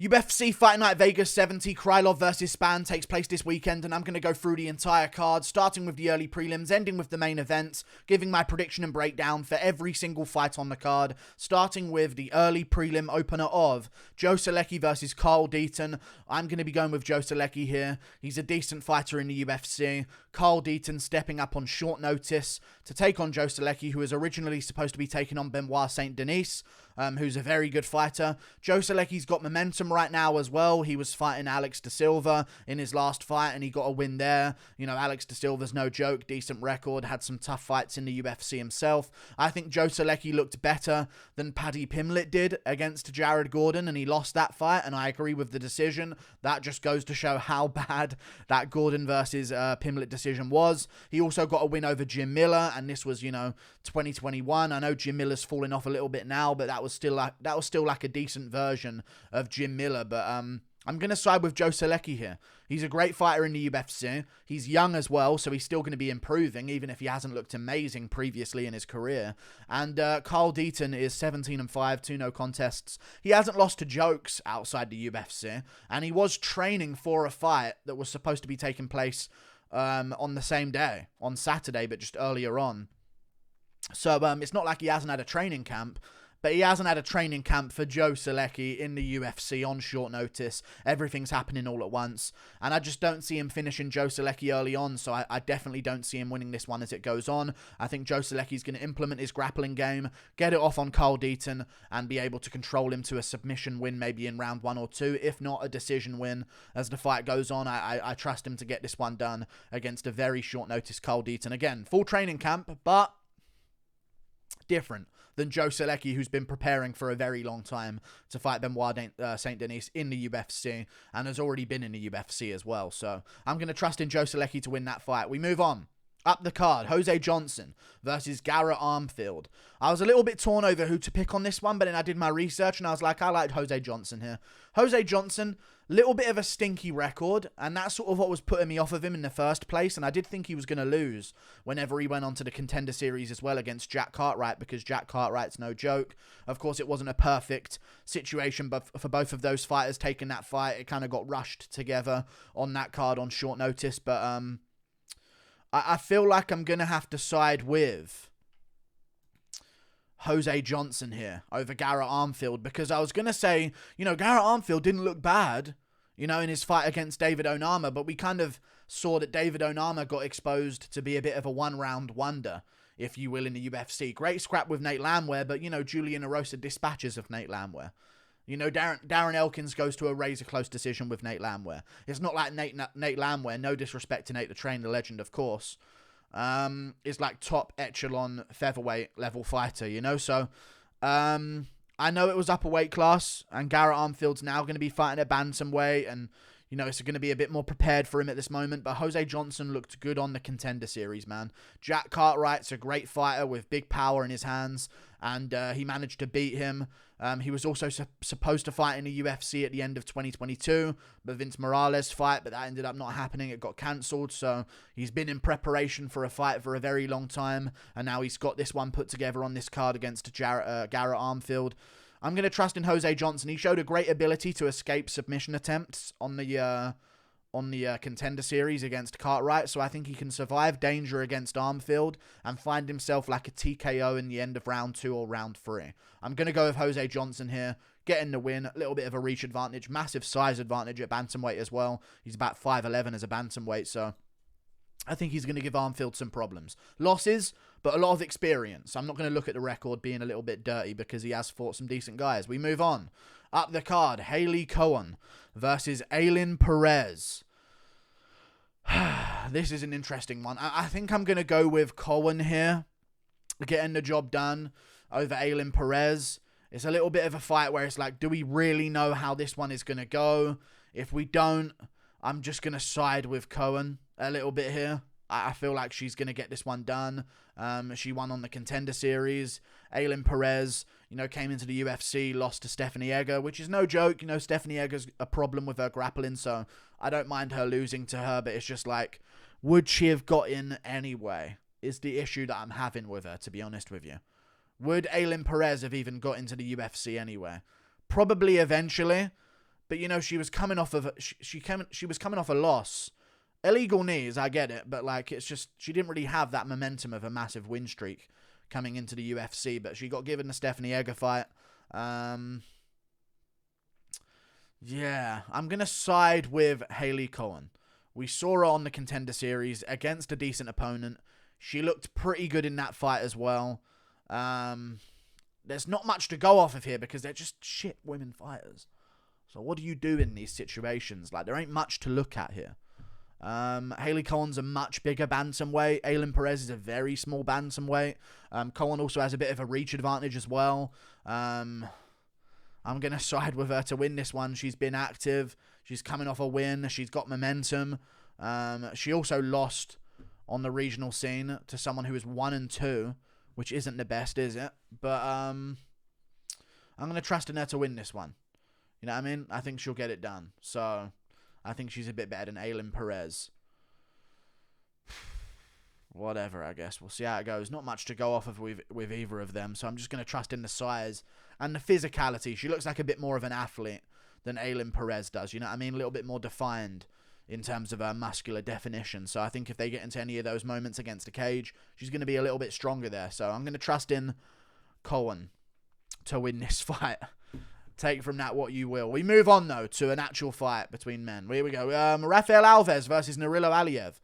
UFC Fight Night Vegas 70, Krylov versus Spann takes place this weekend, and I'm going to go through the entire card, starting with the early prelims, ending with the main events, giving my prediction and breakdown for every single fight on the card, starting with the early prelim opener of Joe Solecki versus Carl Deaton. I'm going to be going with Joe Solecki here. He's a decent fighter in the UFC. Carl Deaton stepping up on short notice to take on Joe Solecki, who was originally supposed to be taking on Benoit Saint-Denis, who's a very good fighter. Joe Solecki's got momentum right now as well. He was fighting Alex De Silva in his last fight, and he got a win there. You know, Alex De Silva's no joke, decent record, had some tough fights in the UFC himself. I think Joe Solecki looked better than Paddy Pimblett did against Jared Gordon, and he lost that fight, and I agree with the decision. That just goes to show how bad that Gordon versus Pimblett decision was. He also got a win over Jim Miller, and this was, 2021. I know Jim Miller's fallen off a little bit now, but that was still like a decent version of Jim Miller. But I'm going to side with Joe Solecki here. He's a great fighter in the UFC. He's young as well, so he's still going to be improving, even if he hasn't looked amazing previously in his career. And Carl Deaton is 17-5, 2 no contests. He hasn't lost to jokes outside the UFC, and he was training for a fight that was supposed to be taking place on the same day, on Saturday, but just earlier on. So it's not like he hasn't had a training camp, but he hasn't had a training camp for Joe Solecki in the UFC on short notice. Everything's happening all at once, and I just don't see him finishing Joe Solecki early on, so I definitely don't see him winning this one as it goes on. I think Joe Solecki's going to implement his grappling game, get it off on Carl Deaton, and be able to control him to a submission win maybe in round 1 or 2, if not a decision win as the fight goes on. I trust him to get this one done against a very short notice Carl Deaton. Again, full training camp, but different than Joe Solecki, who's been preparing for a very long time to fight Benoit Saint-Denis in the UFC and has already been in the UFC as well. So I'm going to trust in Joe Solecki to win that fight. We move on. Up the card, Jose Johnson versus Garrett Armfield. I was a little bit torn over who to pick on this one, but then I did my research and I was like, I liked Jose Johnson here. Jose Johnson, little bit of a stinky record, and that's sort of what was putting me off of him in the first place, and I did think he was going to lose whenever he went on to the Contender Series as well against Jack Cartwright, because Jack Cartwright's no joke. Of course, it wasn't a perfect situation, but for both of those fighters taking that fight, it kind of got rushed together on that card on short notice, but I feel like I'm going to have to side with Jose Johnson here over Garrett Armfield, because I was going to say, Garrett Armfield didn't look bad, in his fight against David Onama, but we kind of saw that David Onama got exposed to be a bit of a one-round wonder, if you will, in the UFC. Great scrap with Nate Landwehr, but, Julian Erosa dispatches of Nate Landwehr. Darren Elkins goes to a razor-close decision with Nate Landwehr. It's not like Nate Landwehr, no disrespect to Nate the Train, the legend, of course, is like top echelon featherweight level fighter, So, I know it was upper weight class, and Garrett Armfield's now going to be fighting at bantamweight, and, it's going to be a bit more prepared for him at this moment, but Jose Johnson looked good on the Contender Series, man. Jack Cartwright's a great fighter with big power in his hands, and he managed to beat him. He was also supposed to fight in the UFC at the end of 2022, the Vince Morales fight, but that ended up not happening. It got cancelled, so he's been in preparation for a fight for a very long time, and now he's got this one put together on this card against Garrett Armfield. I'm going to trust in Jose Johnson. He showed a great ability to escape submission attempts on the Contender Series against Cartwright, so I think he can survive danger against Armfield and find himself like a TKO in the end of round 2 or round 3. I'm going to go with Jose Johnson here, getting the win, a little bit of a reach advantage, massive size advantage at bantamweight as well. He's about 5'11" as a bantamweight, so I think he's going to give Armfield some problems. Losses, but a lot of experience. I'm not going to look at the record being a little bit dirty because he has fought some decent guys. We move on. Up the card, Hailey Cowan versus Ailin Perez. This is an interesting one. I think I'm going to go with Cowan here, getting the job done over Ailin Perez. It's a little bit of a fight where it's like, do we really know how this one is going to go? If we don't, I'm just going to side with Cowan a little bit here. I feel like she's going to get this one done. She won on the Contender Series. Ailin Perez, came into the UFC, lost to Stephanie Egger, which is no joke. Stephanie Egger's a problem with her grappling, so I don't mind her losing to her, but it's just like, would she have got in anyway, is the issue that I'm having with her, to be honest with you. Would Ailin Perez have even got into the UFC anyway? Probably eventually, But, you know, she was coming off of... She was coming off a loss. Illegal knees, I get it. But, like, it's just... She didn't really have that momentum of a massive win streak coming into the UFC. But she got given the Stephanie Egger fight. Yeah, I'm going to side with Hailey Cowan. We saw her on the Contender Series against a decent opponent. She looked pretty good in that fight as well. There's not much to go off of here because they're just shit women fighters. So what do you do in these situations? Like, there ain't much to look at here. Hailey Cowan's a much bigger bantamweight. Ailin Perez is a very small bantamweight. Cowan also has a bit of a reach advantage as well. I'm going to side with her to win this one. She's been active. She's coming off a win. She's got momentum. She also lost on the regional scene to someone who is 1-2, which isn't the best, is it? But I'm going to trust in her to win this one. You know what I mean? I think she'll get it done. So I think she's a bit better than Ailin Perez. Whatever, I guess. We'll see how it goes. Not much to go off of with either of them. So I'm just going to trust in the size and the physicality. She looks like a bit more of an athlete than Ailin Perez does. You know what I mean? A little bit more defined in terms of her muscular definition. So I think if they get into any of those moments against a cage, she's going to be a little bit stronger there. So I'm going to trust in Cowan to win this fight. Take from that what you will. We move on, though, to an actual fight between men. Here we go. Rafael Alves versus Nuruollo Aliev.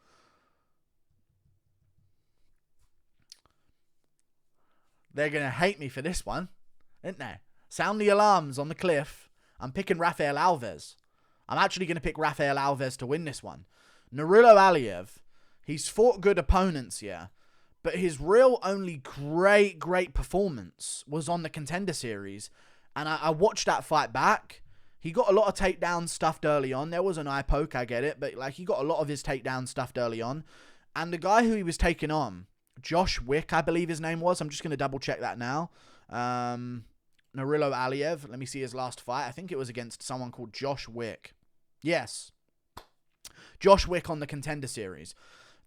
They're going to hate me for this one, aren't they? Sound the alarms on the cliff. I'm picking Rafael Alves. I'm actually going to pick Rafael Alves to win this one. Nuruollo Aliev, he's fought good opponents, yeah. But his real only great performance was on the Contender Series. And I watched that fight back. He got a lot of takedowns stuffed early on. There was an eye poke, I get it. But like he got a lot of his takedowns stuffed early on. And the guy who he was taking on, Josh Wick, I believe his name was. I'm just going to double check that now. Nuruollo Aliev. Let me see his last fight. I think it was against someone called Josh Wick. Yes. Josh Wick on the Contender Series.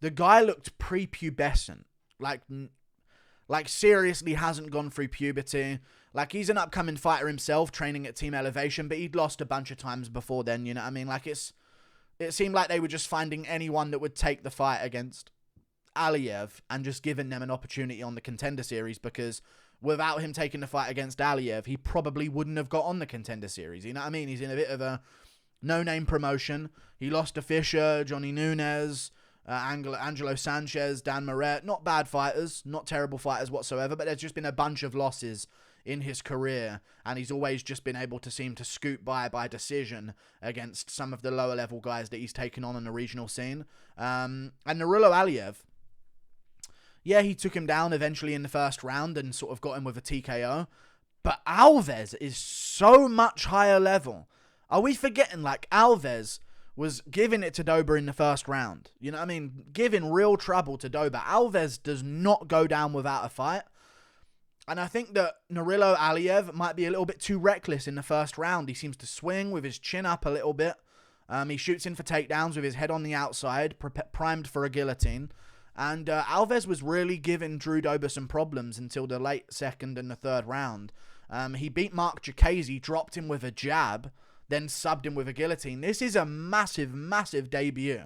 The guy looked prepubescent. Like seriously hasn't gone through puberty. Like, he's an upcoming fighter himself, training at Team Elevation, but he'd lost a bunch of times before then, you know what I mean? Like, it seemed like they were just finding anyone that would take the fight against Aliev and just giving them an opportunity on the Contender Series, because without him taking the fight against Aliev, he probably wouldn't have got on the Contender Series, you know what I mean? He's in a bit of a no-name promotion. He lost to Fisher, Johnny Nunes, Angelo Sanchez, Dan Moret. Not bad fighters, not terrible fighters whatsoever, but there's just been a bunch of losses in his career, and he's always just been able to seem to scoot by decision against some of the lower level guys that he's taken on the regional scene. And Nuruollo Aliev, yeah, he took him down eventually in the first round and sort of got him with a TKO, but Alves is so much higher level. Are we forgetting, like, Alves was giving it to Dober in the first round? You know what I mean? Giving real trouble to Dober. Alves does not go down without a fight. And I think that Nuruollo Aliev might be a little bit too reckless in the first round. He seems to swing with his chin up a little bit. He shoots in for takedowns with his head on the outside, primed for a guillotine. And Alves was really giving Drew Dober some problems until the late second and the third round. He beat Mark Jacasey, dropped him with a jab, then subbed him with a guillotine. This is a massive, massive debut.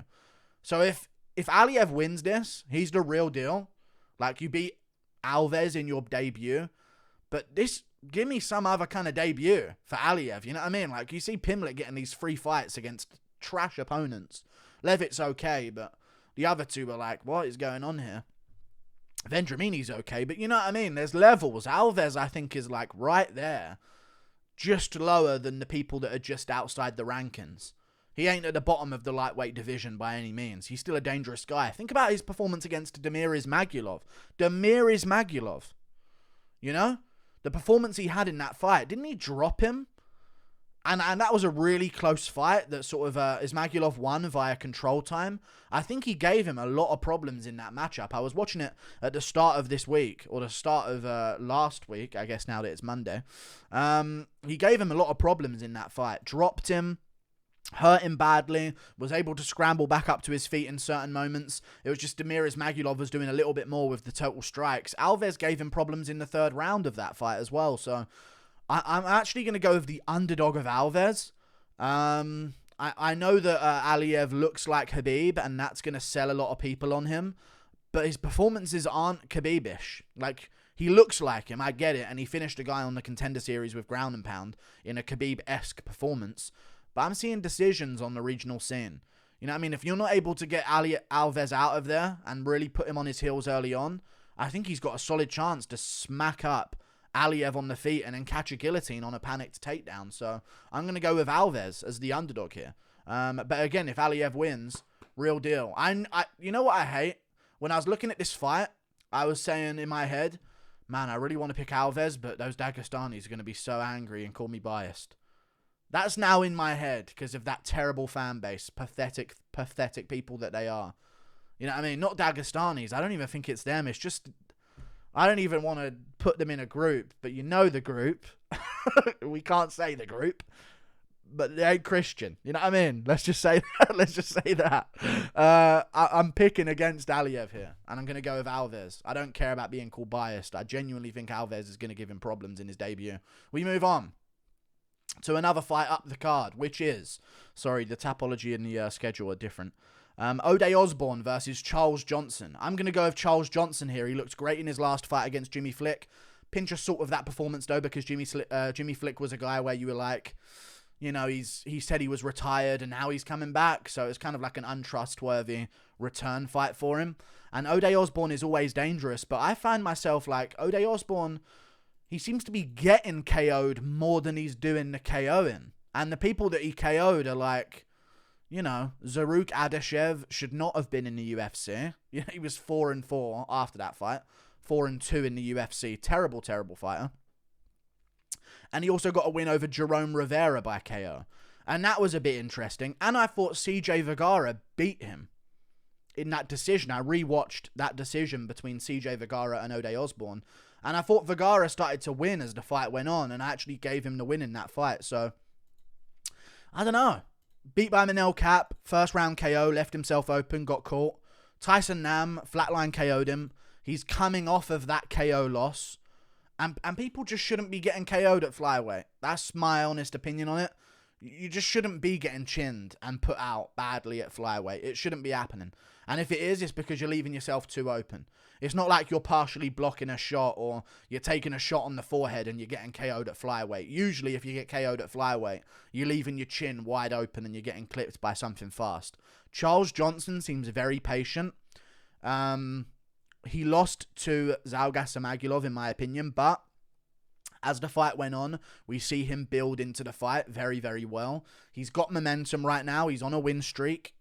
So if Aliev wins this, he's the real deal. Like, you beat Alves in your debut, but this, give me some other kind of debut for Aliev, you know what I mean? Like, you see Pimlet getting these free fights against trash opponents. Leavitt's okay, but the other two are like, what is going on here? Vendramini's okay, but you know what I mean? There's levels. Alves, I think, is like right there, just lower than the people that are just outside the rankings. He ain't at the bottom of the lightweight division by any means. He's still a dangerous guy. Think about his performance against Damir Ismagulov. You know? The performance he had in that fight. Didn't he drop him? And that was a really close fight that sort of Ismagulov won via control time. I think he gave him a lot of problems in that matchup. I was watching it at the start of this week, or the start of last week, I guess now that it's Monday. He gave him a lot of problems in that fight. Dropped him. Hurt him badly, was able to scramble back up to his feet in certain moments. It was just Damir Ismagulov was doing a little bit more with the total strikes. Alves gave him problems in the third round of that fight as well. So I'm actually going to go with the underdog of Alves. I know that Aliev looks like Khabib, and that's going to sell a lot of people on him, but his performances aren't Khabibish. Like, he looks like him, I get it, and he finished a guy on the Contender Series with ground and pound in a Khabib-esque performance, but I'm seeing decisions on the regional scene. You know what I mean? If you're not able to get Alves out of there and really put him on his heels early on, I think he's got a solid chance to smack up Aliev on the feet and then catch a guillotine on a panicked takedown. So I'm going to go with Alves as the underdog here. But again, if Aliev wins, real deal. You know what I hate? When I was looking at this fight, I was saying in my head, man, I really want to pick Alves, but those Dagestanis are going to be so angry and call me biased. That's now in my head because of that terrible fan base. Pathetic people that they are. You know what I mean? Not Dagestanis. I don't even think it's them. It's just, I don't even want to put them in a group, but you know the group. We can't say the group, but they ain't Christian. You know what I mean? Let's just say that. Let's just say that. I'm picking against Aliev here, and I'm going to go with Alves. I don't care about being called biased. I genuinely think Alves is going to give him problems in his debut. We move on to another fight up the card, which is, sorry, the topology and the schedule are different. O'Day Osbourne versus Charles Johnson. I'm going to go with Charles Johnson here. He looked great in his last fight against Jimmy Flick. Pinch a salt of that performance, though, because Jimmy Flick was a guy where you were like, you know, he said he was retired and now he's coming back. So it's kind of like an untrustworthy return fight for him. And O'Day Osbourne is always dangerous, but I find myself like, O'Day Osbourne, he seems to be getting KO'd more than he's doing the KOing. And the people that he KO'd are like, you know, Zaruk Adeshev should not have been in the UFC. Yeah, he was 4-4 after that fight. 4-2 in the UFC. Terrible, terrible fighter. And he also got a win over Jerome Rivera by KO. And that was a bit interesting. And I thought CJ Vergara beat him in that decision. I rewatched that decision between CJ Vergara and O'Day Osbourne. And I thought Vergara started to win as the fight went on. And I actually gave him the win in that fight. So, I don't know. Beat by Manel Cap. First round KO. Left himself open. Got caught. Tyson Nam flatline KO'd him. He's coming off of that KO loss. And people just shouldn't be getting KO'd at flyweight. That's my honest opinion on it. You just shouldn't be getting chinned and put out badly at flyweight. It shouldn't be happening. And if it is, it's because you're leaving yourself too open. It's not like you're partially blocking a shot or you're taking a shot on the forehead and you're getting KO'd at flyweight. Usually, if you get KO'd at flyweight, you're leaving your chin wide open and you're getting clipped by something fast. Charles Johnson seems very patient. He lost to Zhalgas Samagulov, in my opinion, but as the fight went on, we see him build into the fight very, very well. He's got momentum right now. He's on a win streak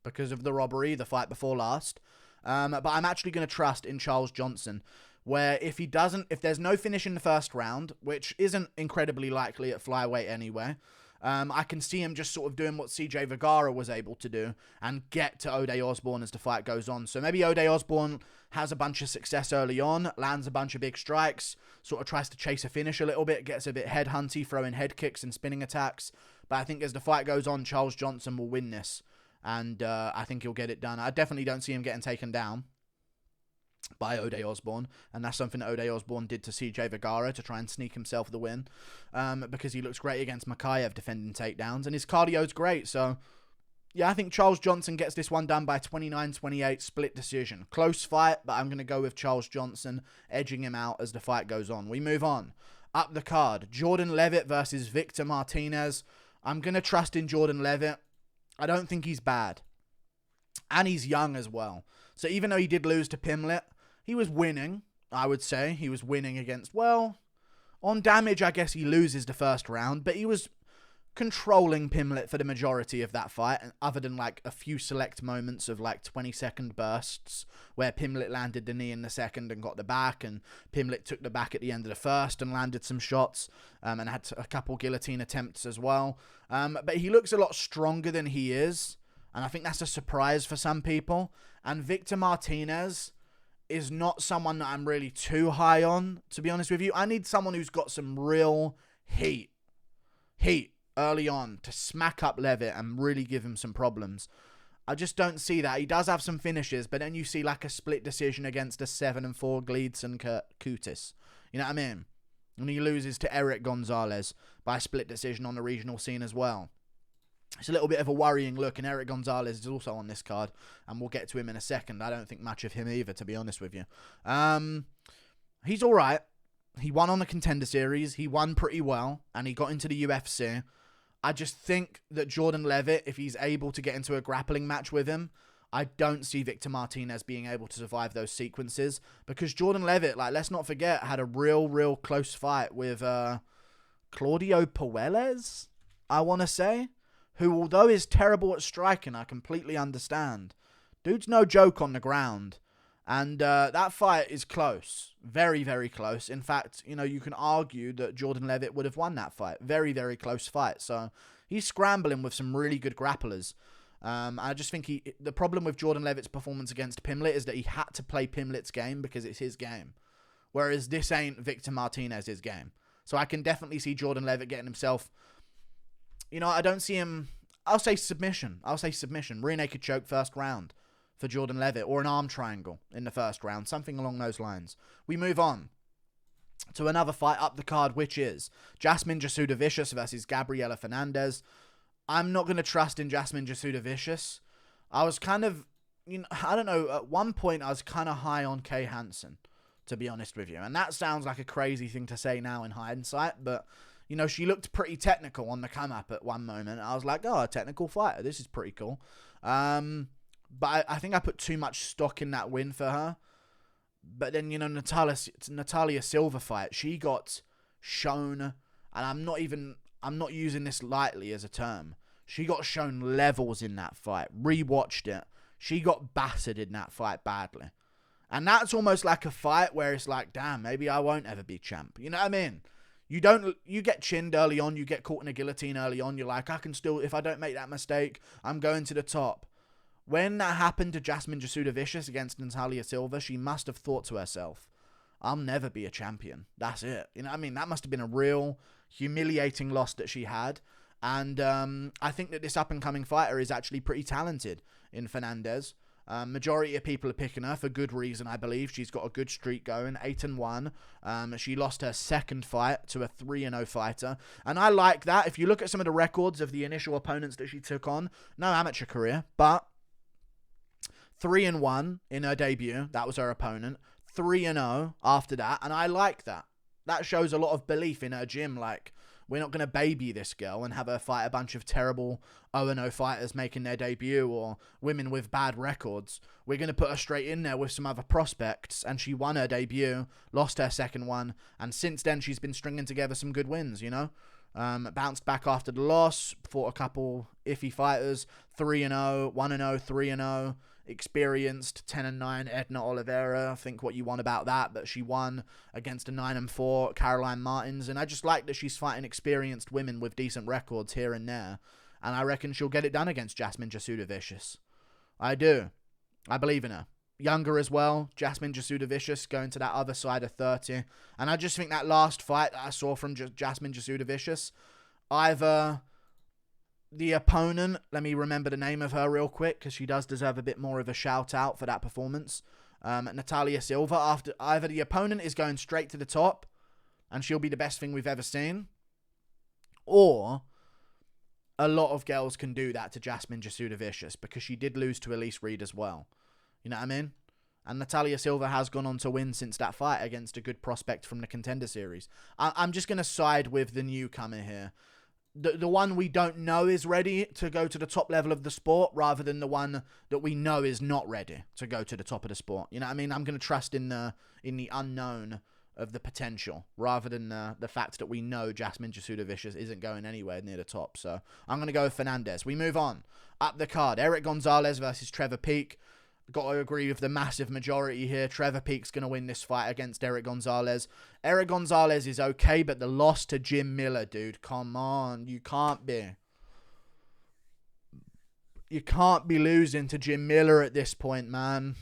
because of the robbery, the fight before last. But I'm actually going to trust in Charles Johnson, where if there's no finish in the first round, which isn't incredibly likely at flyweight anyway, I can see him just sort of doing what CJ Vergara was able to do and get to O'Day Osbourne as the fight goes on. So maybe O'Day Osbourne has a bunch of success early on, lands a bunch of big strikes, sort of tries to chase a finish a little bit, gets a bit headhunty, throwing head kicks and spinning attacks. But I think as the fight goes on, Charles Johnson will win this. And I think he'll get it done. I definitely don't see him getting taken down by O'Day Osbourne, and that's something that O'Day Osbourne did to CJ Vergara to try and sneak himself the win, because he looks great against Makayev defending takedowns, and his cardio's great. So yeah, I think Charles Johnson gets this one done by 29-28 split decision. Close fight, but I'm going to go with Charles Johnson edging him out as the fight goes on. We move on. Up the card, Jordan Leavitt versus Victor Martinez. I'm going to trust in Jordan Leavitt. I don't think he's bad. And he's young as well. So even though he did lose to Pimlet, he was winning, I would say. He was winning against, well, on damage, I guess he loses the first round, but he was controlling Pimlet for the majority of that fight, and other than like a few select moments of like 20-second bursts where Pimlet landed the knee in the second and got the back, and Pimlet took the back at the end of the first and landed some shots, and had a couple guillotine attempts as well. But he looks a lot stronger than he is, and I think that's a surprise for some people. And Victor Martinez is not someone that I'm really too high on, to be honest with you. I need someone who's got some real heat early on to smack up Leavitt and really give him some problems. I just don't see that. He does have some finishes, but then you see like a split decision against a 7-4 Gleedson Kutis. You know what I mean? And he loses to Erick Gonzalez by split decision on the regional scene as well. It's a little bit of a worrying look, and Erick Gonzalez is also on this card, and we'll get to him in a second. I don't think much of him either, to be honest with you. He's all right. He won on the Contender Series. He won pretty well, and he got into the UFC. I just think that Jordan Leavitt, if he's able to get into a grappling match with him, I don't see Victor Martinez being able to survive those sequences, because Jordan Leavitt, like, let's not forget, had a real close fight with Claudio Puelles, I want to say, who, although is terrible at striking, I completely understand. Dude's no joke on the ground. And that fight is close. Very close. In fact, you can argue that Jordan Leavitt would have won that fight. Very close fight. So he's scrambling with some really good grapplers. I just think the problem with Jordan Leavitt's performance against Pimlet is that he had to play Pimlet's game because it's his game. Whereas this ain't Victor Martinez's game. So I can definitely see Jordan Leavitt getting himself... I don't see him... I'll say submission. Rear naked choke first round for Jordan Leavitt, or an arm triangle in the first round. Something along those lines. We move on to another fight up the card, which is Jasmine Jasudavicius versus Gabriella Fernandes. I'm not going to trust in Jasmine Jasudavicius. I was kind of... I don't know. At one point, I was kind of high on Kay Hansen, to be honest with you. And that sounds like a crazy thing to say now in hindsight, but... she looked pretty technical on the come-up at one moment. I was like, oh, a technical fighter. This is pretty cool. But I think I put too much stock in that win for her. But then, Natalia Silva fight, she got shown, and I'm not using this lightly as a term. She got shown levels in that fight. Rewatched it. She got battered in that fight badly. And that's almost like a fight where it's like, damn, maybe I won't ever be champ. You know what I mean? You get chinned early on, you get caught in a guillotine early on, you're like, I can still, if I don't make that mistake, I'm going to the top. When that happened to Jasmine Jasudavicius against Natalia Silva, she must have thought to herself, I'll never be a champion. That's it. That must have been a real humiliating loss that she had. And I think that this up-and-coming fighter is actually pretty talented in Fernandes. Majority of people are picking her for good reason, I believe. She's got a good streak going, 8-1. She lost her second fight to a 3-0 fighter. And I like that. If you look at some of the records of the initial opponents that she took on, no amateur career, but 3-1 in her debut. That was her opponent. 3-0 after that. And I like that. That shows a lot of belief in her gym. Like, we're not going to baby this girl and have her fight a bunch of terrible 0-0 fighters making their debut or women with bad records. We're going to put her straight in there with some other prospects. And she won her debut, lost her second one. And since then, she's been stringing together some good wins, Bounced back after the loss, fought a couple iffy fighters, 3-0, 1-0, 3-0. Experienced 10-9 Edna Oliveira. I think what you want about that, but she won against a 9-4 Caroline Martins, and I just like that she's fighting experienced women with decent records here and there, and I reckon she'll get it done against Jasmine Jasudavicius. I do. I believe in her. Younger as well, Jasmine Jasudavicius going to that other side of 30, and I just think that last fight that I saw from Jasmine Jasudavicius, either the opponent, let me remember the name of her real quick, because she does deserve a bit more of a shout out for that performance. Natalia Silva, after either the opponent is going straight to the top, and she'll be the best thing we've ever seen, or a lot of girls can do that to Jasmine Jasudavicius, because she did lose to Elise Reed as well. You know what I mean? And Natalia Silva has gone on to win since that fight against a good prospect from the Contender Series. I'm just going to side with the newcomer here. The one we don't know is ready to go to the top level of the sport, rather than the one that we know is not ready to go to the top of the sport. You know what I mean? I'm going to trust in the unknown of the potential, rather than the fact that we know Jasmine Jasudavicius isn't going anywhere near the top. So I'm going to go with Fernandes. We move on. Up the card, Erick Gonzalez versus Trevor Peek. Got to agree with the massive majority here. Trevor Peek's going to win this fight against Erick Gonzalez. Erick Gonzalez is okay, but the loss to Jim Miller, dude. Come on. You can't be losing to Jim Miller at this point, man.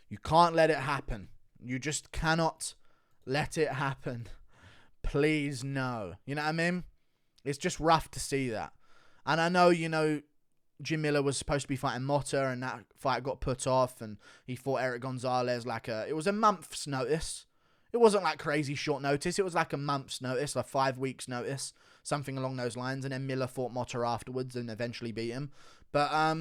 You can't let it happen. You just cannot let it happen. Please, no. You know what I mean? It's just rough to see that. And I know, Jim Miller was supposed to be fighting Motta, and that fight got put off, and he fought Erick Gonzalez it was a month's notice. It wasn't like crazy short notice. It was like a month's notice, like 5 weeks notice, something along those lines. And then Miller fought Motta afterwards and eventually beat him. But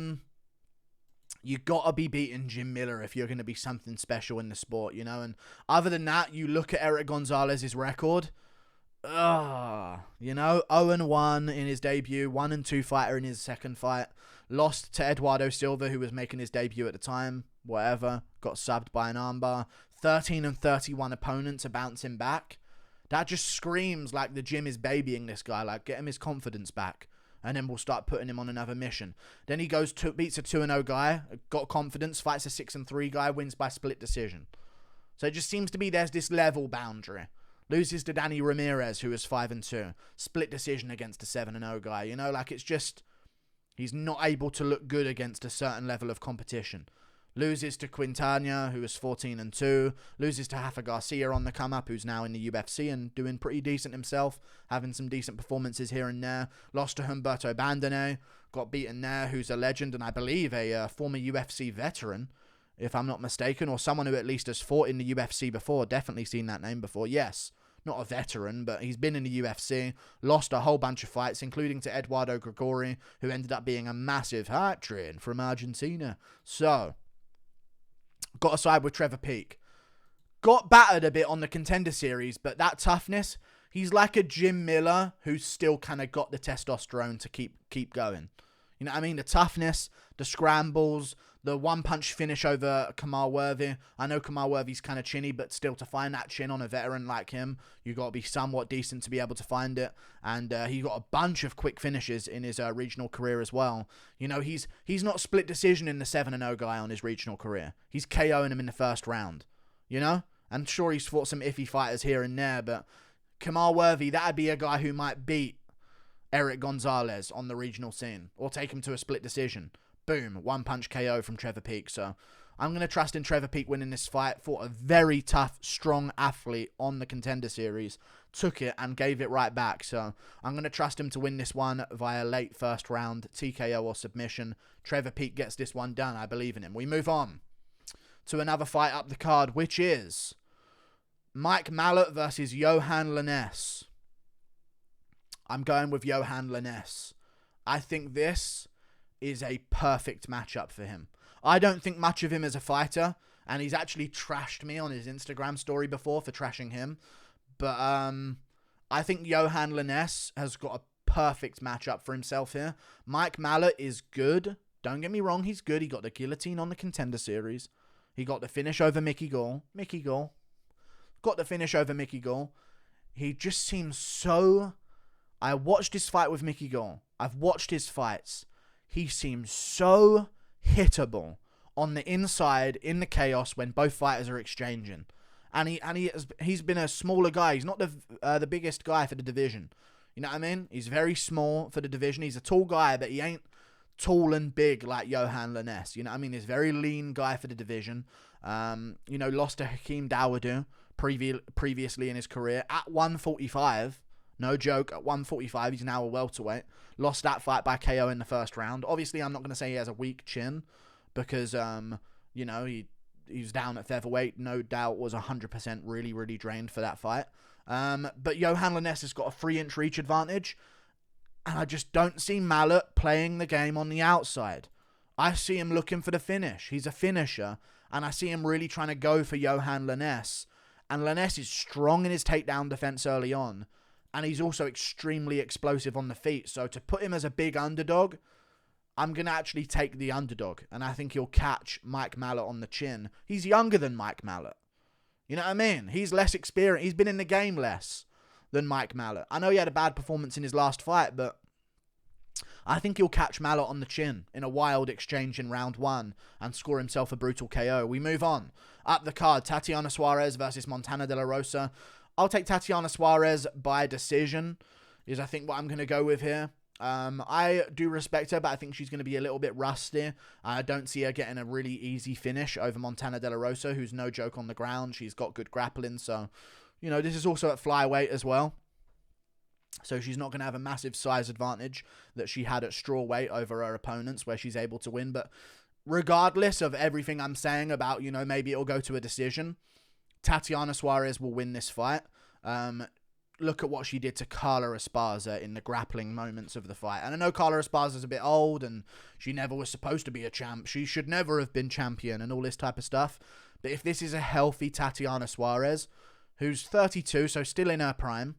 you gotta be beating Jim Miller if you're gonna be something special in the sport, you know. And other than that, you look at Erick Gonzalez's record. You know, 0-1 in his debut, 1-2 fighter in his second fight. Lost to Eduardo Silva, who was making his debut at the time. Whatever, got subbed by an armbar. 13-31 opponents are bouncing back. That just screams like the gym is babying this guy. Like, get him his confidence back, and then we'll start putting him on another mission. Then he goes to beats a 2-0 guy, got confidence, fights a 6-3 guy, wins by split decision. So it just seems to be there's this level boundary. Loses to Danny Ramirez, who is 5-2. Split decision against a 7-0 guy. You know, like, it's just, he's not able to look good against a certain level of competition. Loses to Quintana, who is 14-2. Loses to Rafa Garcia on the come-up, who's now in the UFC and doing pretty decent himself. Having some decent performances here and there. Lost to Humberto Bandone. Got beaten there, who's a legend and I believe a former UFC veteran, if I'm not mistaken. Or someone who at least has fought in the UFC before. Definitely seen that name before, yes. Not a veteran, but he's been in the UFC, lost a whole bunch of fights, including to Eduardo Gregori, who ended up being a massive hat-trick from Argentina. So, got to side with Trevor Peake. Got battered a bit on the Contender Series, but that toughness, he's like a Jim Miller who's still kind of got the testosterone to keep going. You know what I mean? The toughness, the scrambles, the one-punch finish over Kamal Worthy. I know Kamal Worthy's kind of chinny, but still, to find that chin on a veteran like him, you got to be somewhat decent to be able to find it. And he got a bunch of quick finishes in his regional career as well. You know, he's not split decision in the 7-0 guy on his regional career. He's KOing him in the first round, you know? I'm sure he's fought some iffy fighters here and there, but Kamal Worthy, that'd be a guy who might beat Erick Gonzalez on the regional scene, or take him to a split decision. Boom, one-punch KO from Trevor Peake. So I'm going to trust in Trevor Peake winning this fight. Fought a very tough, strong athlete on the Contender Series. Took it and gave it right back. So I'm going to trust him to win this one via late first round, TKO or submission. Trevor Peake gets this one done. I believe in him. We move on to another fight up the card, which is Mike Malott versus Yahon Muniz. I'm going with Yahon Muniz. I think this is a perfect matchup for him. I don't think much of him as a fighter, and he's actually trashed me on his Instagram story before for trashing him. But I think Yahon Muniz has got a perfect matchup for himself here. Mike Malott is good. Don't get me wrong, he's good. He got the guillotine on the Contender Series. He got the finish over Mickey Gall. Got the finish over Mickey Gall. He just seems so... I watched his fight with Mickey Gall. I've watched his fights. He seems so hittable on the inside in the chaos when both fighters are exchanging. And he's been a smaller guy. He's not the biggest guy for the division. You know what I mean? He's very small for the division. He's a tall guy, but he ain't tall and big like Yahon Muniz. You know what I mean? He's a very lean guy for the division. You know, lost to Hakeem Dawodu previously in his career at 145. No joke, at 145, he's now a welterweight. Lost that fight by KO in the first round. Obviously, I'm not going to say he has a weak chin because, you know, he was down at featherweight. No doubt was 100% really, really drained for that fight. But Yahon Muniz has got a 3-inch reach advantage. And I just don't see Malott playing the game on the outside. I see him looking for the finish. He's a finisher. And I see him really trying to go for Yahon Muniz. And Muniz is strong in his takedown defense early on. And he's also extremely explosive on the feet. So to put him as a big underdog, I'm going to actually take the underdog. And I think he'll catch Mike Malott on the chin. He's younger than Mike Malott. You know what I mean? He's less experienced. He's been in the game less than Mike Malott. I know he had a bad performance in his last fight, but I think he'll catch Malott on the chin in a wild exchange in round 1 and score himself a brutal KO. We move on. Up the card, Tatiana Suarez versus Montana De La Rosa. I'll take Tatiana Suarez by decision, is I think what I'm going to go with here. I do respect her, but I think she's going to be a little bit rusty. I don't see her getting a really easy finish over Montana De La Rosa, who's no joke on the ground. She's got good grappling, so, you know, this is also at flyweight as well. So she's not going to have a massive size advantage that she had at strawweight over her opponents, where she's able to win. But regardless of everything I'm saying about, you know, maybe it'll go to a decision, Tatiana Suarez will win this fight. Look at what she did to Carla Esparza in the grappling moments of the fight. And I know Carla Esparza's a bit old and she never was supposed to be a champ. She should never have been champion and all this type of stuff. But if this is a healthy Tatiana Suarez, who's 32, so still in her prime,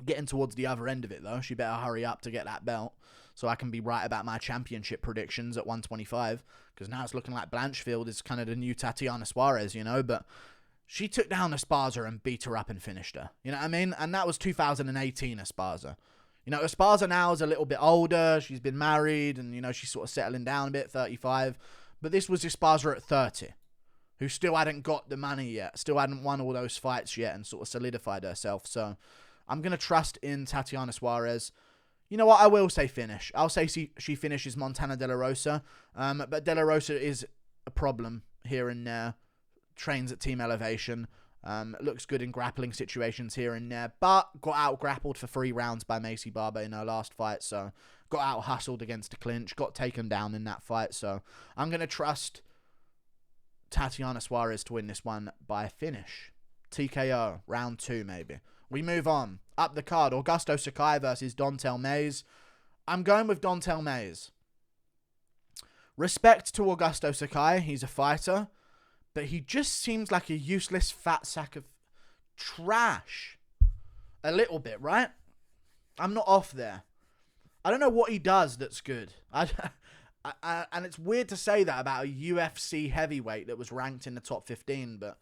getting towards the other end of it though, she better hurry up to get that belt so I can be right about my championship predictions at 125. Because now it's looking like Blanchfield is kind of the new Tatiana Suarez, you know, but she took down Esparza and beat her up and finished her. You know what I mean? And that was 2018 Esparza. You know, Esparza now is a little bit older. She's been married and, you know, she's sort of settling down a bit, 35. But this was Esparza at 30, who still hadn't got the money yet, still hadn't won all those fights yet and sort of solidified herself. So I'm going to trust in Tatiana Suarez. You know what? I will say finish. I'll say she finishes Montana De La Rosa. But De La Rosa is a problem here and there. Trains at Team Elevation, looks good in grappling situations here and there, but got out grappled for 3 rounds by Macy Barber in her last fight, so got out hustled against a clinch, got taken down in that fight, so I'm going to trust Tatiana Suarez to win this one by finish. TKO, round 2 maybe. We move on. Up the card, Augusto Sakai versus Dontel Mays. I'm going with Dontel Mays. Respect to Augusto Sakai, he's a fighter. But he just seems like a useless fat sack of trash. A little bit, right? I'm not off there. I don't know what he does that's good. And it's weird to say that about a UFC heavyweight that was ranked in the top 15. But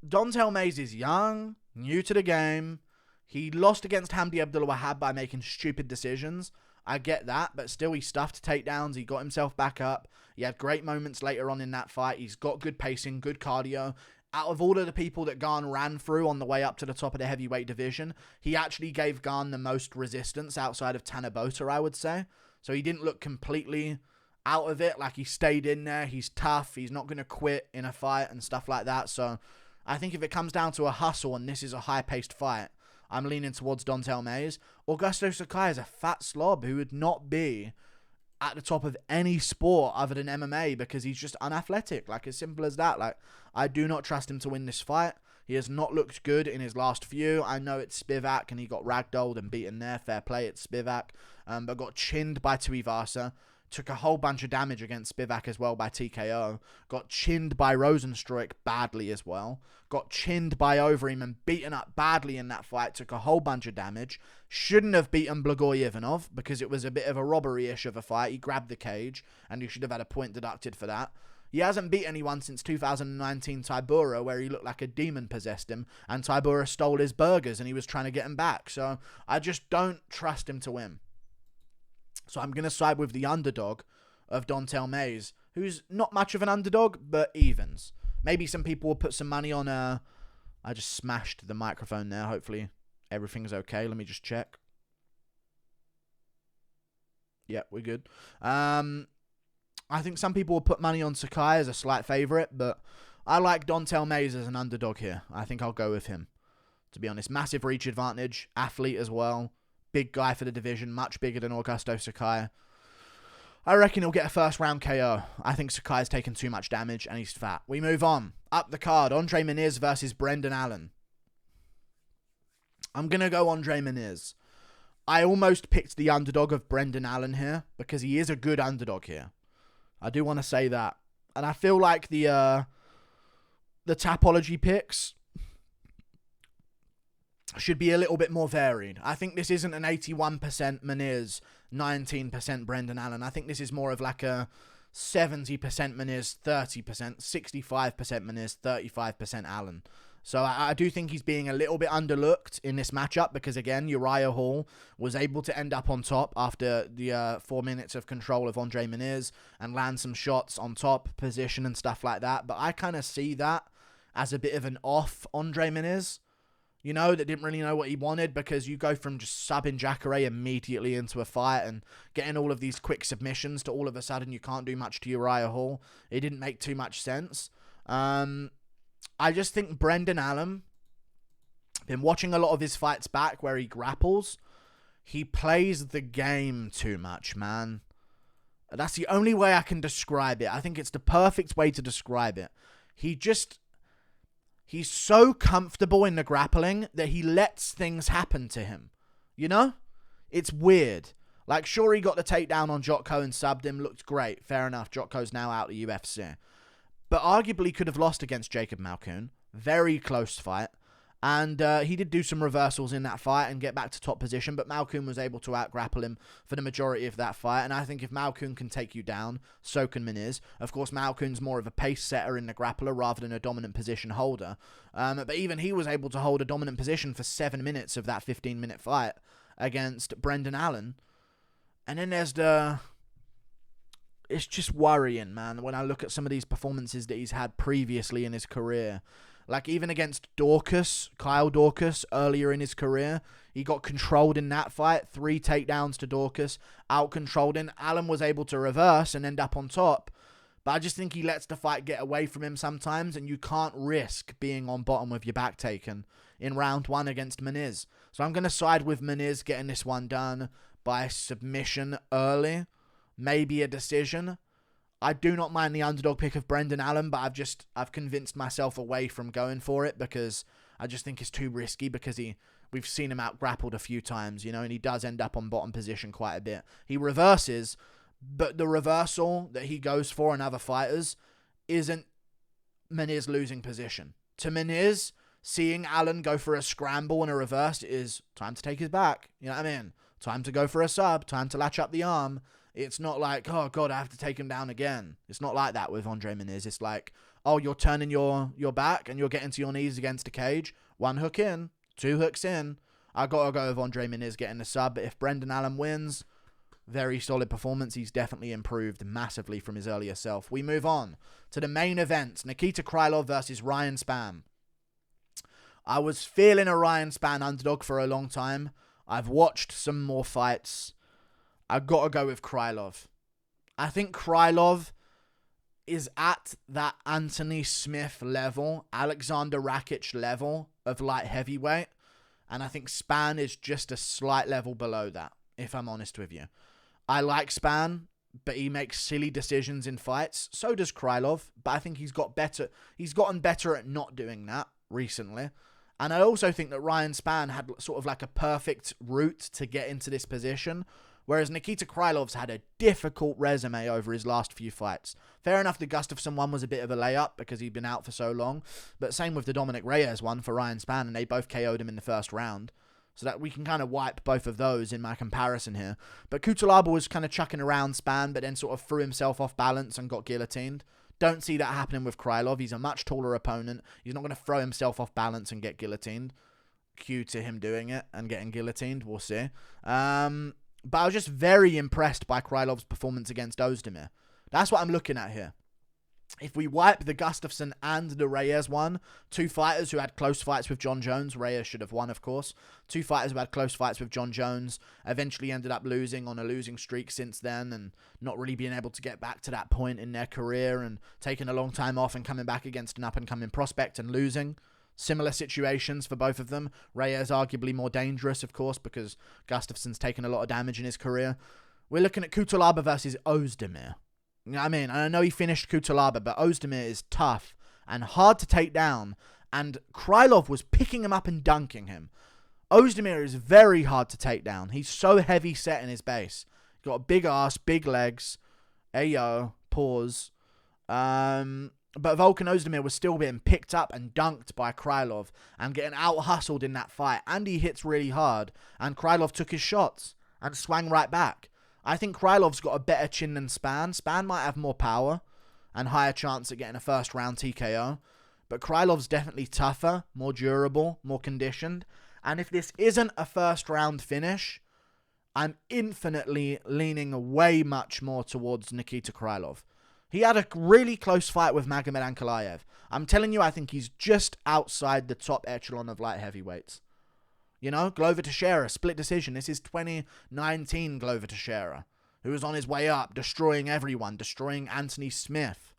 Dontel Mays is young, new to the game. He lost against Hamdi Abdulwahab by making stupid decisions. I get that, but still he stuffed takedowns. He got himself back up. He had great moments later on in that fight. He's got good pacing, good cardio. Out of all of the people that Garn ran through on the way up to the top of the heavyweight division, he actually gave Garn the most resistance outside of Tanner Bota, I would say. So he didn't look completely out of it. Like, he stayed in there. He's tough. He's not going to quit in a fight and stuff like that. So I think if it comes down to a hustle and this is a high-paced fight, I'm leaning towards Dontel Mays. Augusto Sakai is a fat slob who would not be at the top of any sport other than MMA because he's just unathletic. Like, as simple as that. Like, I do not trust him to win this fight. He has not looked good in his last few. I know it's Spivak and he got ragdolled and beaten there. Fair play, it's Spivak. But got chinned by Tuivasa. Took a whole bunch of damage against Spivak as well by TKO. Got chinned by Rosenstruik badly as well. Got chinned by Overeem and beaten up badly in that fight. Took a whole bunch of damage. Shouldn't have beaten Blagoy-Ivanov because it was a bit of a robbery-ish of a fight. He grabbed the cage and he should have had a point deducted for that. He hasn't beat anyone since 2019 Tybura, where he looked like a demon possessed him and Tybura stole his burgers and he was trying to get him back. So I just don't trust him to win. So I'm going to side with the underdog of Dontel Mays, who's not much of an underdog, but evens. Maybe some people will put some money on... I just smashed the microphone there. Hopefully everything's okay. Let me just check. Yeah, we're good. I think some people will put money on Sakai as a slight favourite, but I like Dontel Mays as an underdog here. I think I'll go with him, to be honest. Massive reach advantage, athlete as well. Big guy for the division, much bigger than Augusto Sakai. I reckon he'll get a first round KO. I think Sakai's taken too much damage and he's fat. We move on. Up the card, Andre Muniz versus Brendan Allen. I'm going to go Andre Muniz. I almost picked the underdog of Brendan Allen here because he is a good underdog here. I do want to say that. And I feel like the Tapology picks should be a little bit more varied. I think this isn't an 81% Muniz, 19% Brendan Allen. I think this is more of like a 70% Muniz, 30%, 65% Muniz, 35% Allen. So I do think he's being a little bit underlooked in this matchup because, again, Uriah Hall was able to end up on top after the 4 minutes of control of Andre Muniz and land some shots on top, position and stuff like that. But I kind of see that as a bit of an off Andre Muniz, you know, that didn't really know what he wanted, because you go from just subbing Jacare immediately into a fight and getting all of these quick submissions to all of a sudden you can't do much to Uriah Hall. It didn't make too much sense. I just think Brendan Allen, been watching a lot of his fights back where he grapples, he plays the game too much, man. That's the only way I can describe it. I think it's the perfect way to describe it. he's so comfortable in the grappling that he lets things happen to him. You know? It's weird. Like, sure, he got the takedown on Jotko and subbed him. Looked great. Fair enough. Jotko's now out of the UFC. But arguably could have lost against Jacob Malkoun. Very close fight. And he did do some reversals in that fight and get back to top position, but Malkoun was able to out-grapple him for the majority of that fight. And I think if Malkoun can take you down, so can Muniz. Of course, Malkoun's more of a pace setter in the grappler rather than a dominant position holder. But even he was able to hold a dominant position for 7 minutes of that 15-minute fight against Brendan Allen. And then there's it's just worrying, man, when I look at some of these performances that he's had previously in his career. Like, even against Kyle Dorcas, earlier in his career, he got controlled in that fight. 3 takedowns to Dorcas, out-controlled him. Allen was able to reverse and end up on top. But I just think he lets the fight get away from him sometimes, and you can't risk being on bottom with your back taken in round 1 against Muniz. So I'm going to side with Muniz getting this one done by submission early. Maybe a decision. I do not mind the underdog pick of Brendan Allen, but I've convinced myself away from going for it because I just think it's too risky because we've seen him out grappled a few times, you know, and he does end up on bottom position quite a bit. He reverses, but the reversal that he goes for in other fighters isn't Muniz losing position. To Muniz, seeing Allen go for a scramble and a reverse is time to take his back. You know what I mean? Time to go for a sub, time to latch up the arm. It's not like, oh, God, I have to take him down again. It's not like that with Andre Muniz. It's like, oh, you're turning your back and you're getting to your knees against the cage. 1 hook in, 2 hooks in. I got to go with Andre Muniz getting the sub. But if Brendan Allen wins, very solid performance. He's definitely improved massively from his earlier self. We move on to the main event. Nikita Krylov versus Ryan Spann. I was feeling a Ryan Spann underdog for a long time. I've watched some more fights. I've got to go with Krylov. I think Krylov is at that Anthony Smith level, Alexander Rakic level of light heavyweight. And I think Spann is just a slight level below that, if I'm honest with you. I like Spann, but he makes silly decisions in fights. So does Krylov, but I think he's gotten better at not doing that recently. And I also think that Ryan Spann had sort of like a perfect route to get into this position, whereas Nikita Krylov's had a difficult resume over his last few fights. Fair enough, the Gustafsson one was a bit of a layup because he'd been out for so long, but same with the Dominic Reyes one for Ryan Spann, and they both KO'd him in the first round. So that we can kind of wipe both of those in my comparison here. But Cutelaba was kind of chucking around Spann, but then sort of threw himself off balance and got guillotined. Don't see that happening with Krylov. He's a much taller opponent. He's not going to throw himself off balance and get guillotined. Cue to him doing it and getting guillotined. We'll see. But I was just very impressed by Krylov's performance against Ozdemir. That's what I'm looking at here. If we wipe the Gustafsson and the Reyes one, 2 fighters who had close fights with John Jones. Reyes should have won, of course. 2 fighters who had close fights with John Jones. Eventually ended up losing on a losing streak since then and not really being able to get back to that point in their career and taking a long time off and coming back against an up-and-coming prospect and losing. Similar situations for both of them. Reyes arguably more dangerous, of course, because Gustafsson's taken a lot of damage in his career. We're looking at Cutelaba versus Ozdemir. You know what I mean? And I know he finished Cutelaba, but Ozdemir is tough and hard to take down. And Krylov was picking him up and dunking him. Ozdemir is very hard to take down. He's so heavy set in his base. Got a big ass, big legs. Ayo, pause. But Volkan Ozdemir was still being picked up and dunked by Krylov and getting out-hustled in that fight. And he hits really hard. And Krylov took his shots and swung right back. I think Krylov's got a better chin than Spann. Spann might have more power and higher chance at getting a first-round TKO. But Krylov's definitely tougher, more durable, more conditioned. And if this isn't a first-round finish, I'm infinitely leaning way much more towards Nikita Krylov. He had a really close fight with Magomed Ankalaev. I'm telling you, I think he's just outside the top echelon of light heavyweights. You know, Glover Teixeira, split decision. This is 2019 Glover Teixeira, who was on his way up, destroying everyone, destroying Anthony Smith.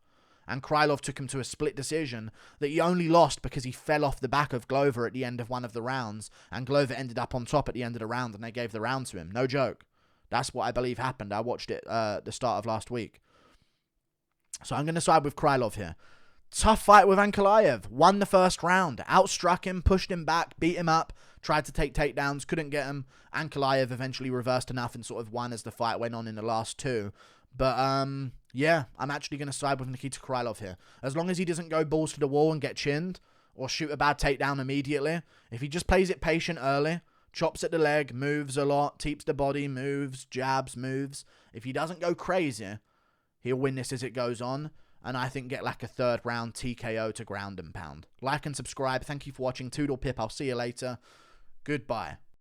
And Krylov took him to a split decision that he only lost because he fell off the back of Glover at the end of one of the rounds, and Glover ended up on top at the end of the round, and they gave the round to him. No joke. That's what I believe happened. I watched it at the start of last week. So I'm going to side with Krylov here. Tough fight with Aliev. Won the first round. Outstruck him, pushed him back, beat him up, tried to take takedowns, couldn't get him. Aliev eventually reversed enough and sort of won as the fight went on in the last two. But, yeah, I'm actually going to side with Nikita Krylov here. As long as he doesn't go balls to the wall and get chinned or shoot a bad takedown immediately, if he just plays it patient early, chops at the leg, moves a lot, teeps the body, moves, jabs, moves. If he doesn't go crazy, he'll win this as it goes on. And I think get like a third round TKO to ground and pound. Like and subscribe. Thank you for watching. Toodle pip. I'll see you later. Goodbye.